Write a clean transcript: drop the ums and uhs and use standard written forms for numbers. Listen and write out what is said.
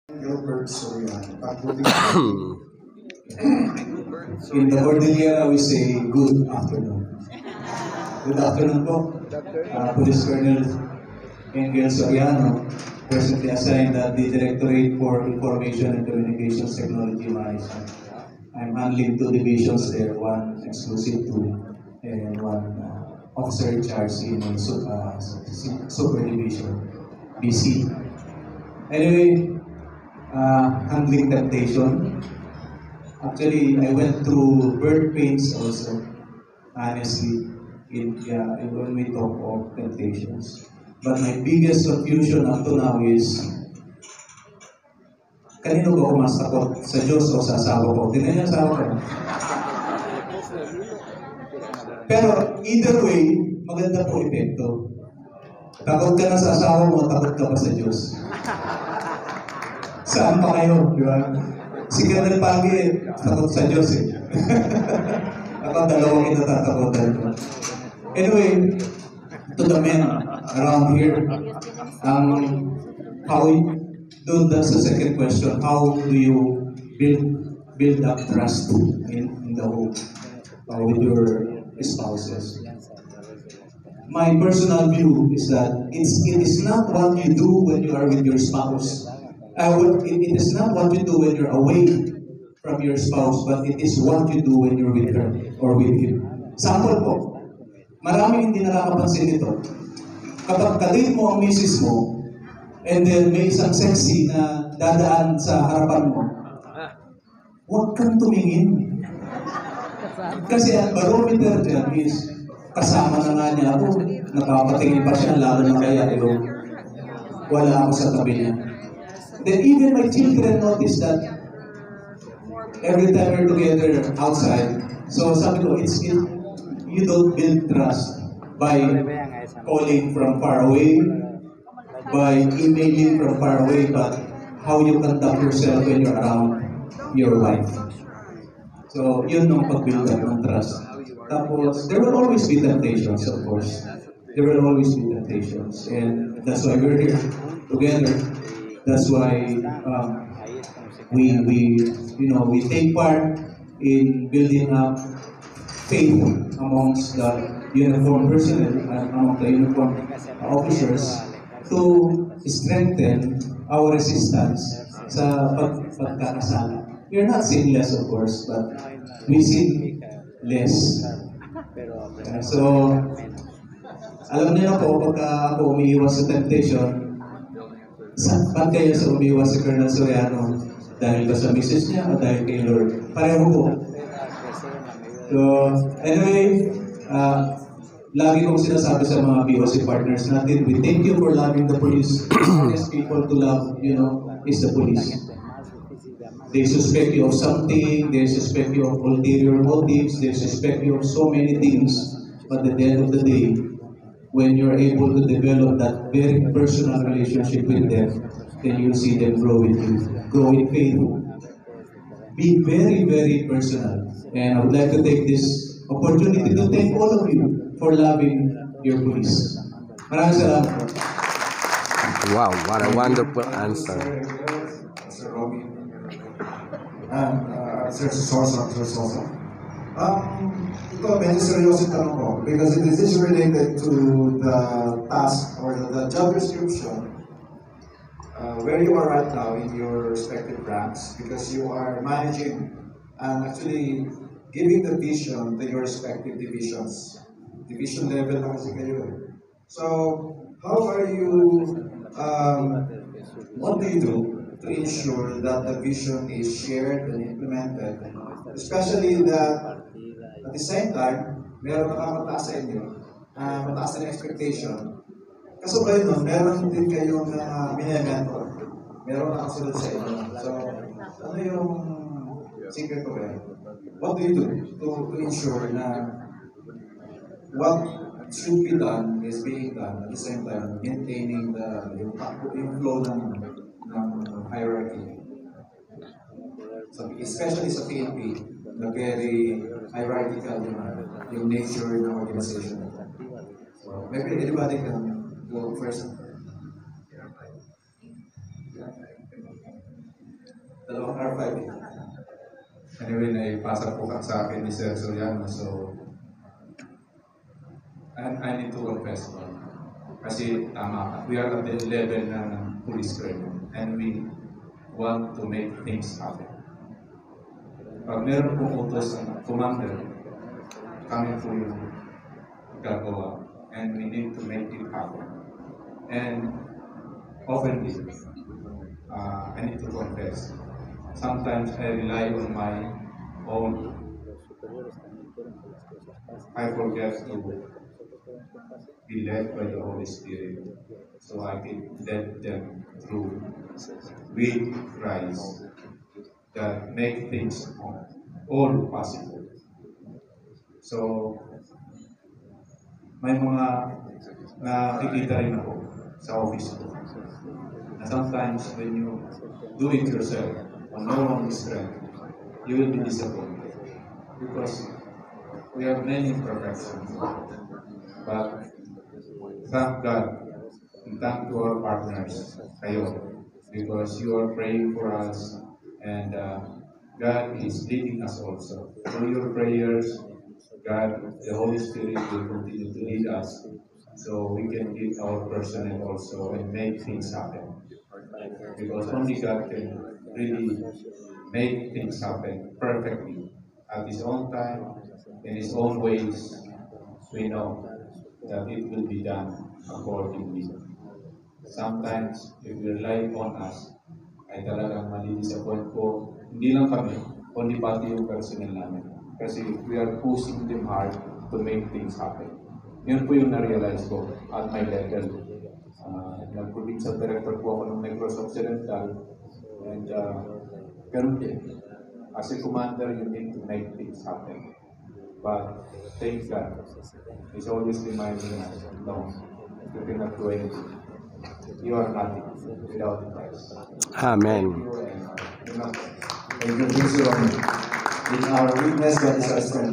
Gilbert Soriano. In the Cordillera, we say good afternoon. Good afternoon po. Police Colonel Engel Soriano, presently assigned at the Directorate for Information and Communications Technology Management. I'm handling two divisions there, one exclusive to and one officer in charge in super division, BC. Anyway, handling temptation. Actually, I went through birth pains also, honestly, when we talk of temptations. But my biggest confusion up to now is, kanino ba ako mas takot? Sa Diyos o sa asawa ko? Tingnan niya asawa ko. Pero either way, maganda po epekto. Takot ka na sa asawa mo, takot ka pa sa Diyos. Saan pa kayo, di ba? Si Colonel Pagi, takot sa Diyos eh. Ako dalawang kinatatakotan ko. Anyway, to the men around here, that's the second question. How do you build up trust in the home with your spouses? My personal view is that it is not what you do when you are with your spouse. It is not what you do when you're away from your spouse, but it is what you do when you're with her or with him. Sample po, maraming hindi nakakapansin nito. Kapag kadate mo ang misis mo, and then may isang sexy na dadaan sa harapan mo, huwag kang tumingin. Kasi ang barometer dyan is, kasama na nga niya ako, napapatingin pa siya, lalo na kaya wala ako sa tabi niya. Then even my children notice that every time we're together outside. So sabi ko, you don't build trust by calling from far away, by emailing from far away, but how you conduct yourself when you're around your wife. So yun ang pag-build up ng trust. Tapos, there will always be temptations, of course. There will always be temptations. And that's why we're here together. That's why we take part in building up faith amongst the uniformed personnel and among the uniformed officers to strengthen our resistance sa pagkakasala. We are not sinless, of course, but we sin less. So, alam niyo na po, pagka ako umiiwas sa temptation, saan kayo sa umiwas si Colonel Soriano? Dahil ba sa misis niya o dahil kay Lord? Pareho po. So, anyway, lagi kong sinasabi sa mga BOC partners natin, we thank you for loving the police. Honest people to love, is the police. They suspect you of something, they suspect you of ulterior motives, they suspect you of so many things. But at the end of the day, when you're able to develop that very personal relationship with them, then you'll see them grow with you, grow in faith. Be very, very personal. And I would like to take this opportunity to thank all of you for loving your police. Maraming salamat. Wow, what a wonderful answer. Sir Romy. Sir Sosa. Ito, medyo seryoso tanong ko because this is related to the task or the job description where you are right now in your respective ranks because you are managing and actually giving the vision to your respective divisions. Division level na kasi kayo. So, how are you, what do you do to ensure that the vision is shared and implemented, especially that at the same time, meron nakamataas sa inyo, mataas na expectation. Kasabay nun, meron din kayong mini-mentor. Meron nakasunod sa inyo. So, ano yung secret ko ba? What do you do to ensure na what should be done is being done at the same time, maintaining yung flow ng hierarchy? So, especially sa PNP, na very hierarchical yung nature ng organization. So, maybe anybody can go first. Dalawang R5 eh. Anyway, naipasa po sa akin ni Sir Soriano, so I need to confess po. Kasi tama ka, we are at the level na ng police criminal and we want to make things happen. Pag meron pong utos ng commander, kami po yung gagawa and we need to make it happen. And openly, I need to confess, sometimes I rely on my own. I forget to be led by the Holy Spirit so I can let them through with Christ that make things all possible. So, may mga nakikita rin ako sa office ko na sometimes when you do it yourself on your own strength, you will be disappointed because we have many imperfections. But thank God and thank to our partners, kayo, because you are praying for us and God is leading us also. Through your prayers, God, the Holy Spirit will continue to lead us so we can lead our personnel also and make things happen. Because only God can really make things happen perfectly at His own time, in His own ways. We know that it will be done accordingly. Sometimes, if you rely on us, ay talagang mali-disappoint po, hindi lang kami, kundi pati yung personnel namin. Kasi we are pushing them hard to make things happen. Yun po yung na-realize ko at my level. Nag-provincial director po ako ng Negros Occidental. And ganun din. As a commander, you need to make things happen. But thank God, He's always reminding us, no, you cannot do anything. You are nothing without Christ. Amen. Thank you, Jesus. In our weakness, God is our strength.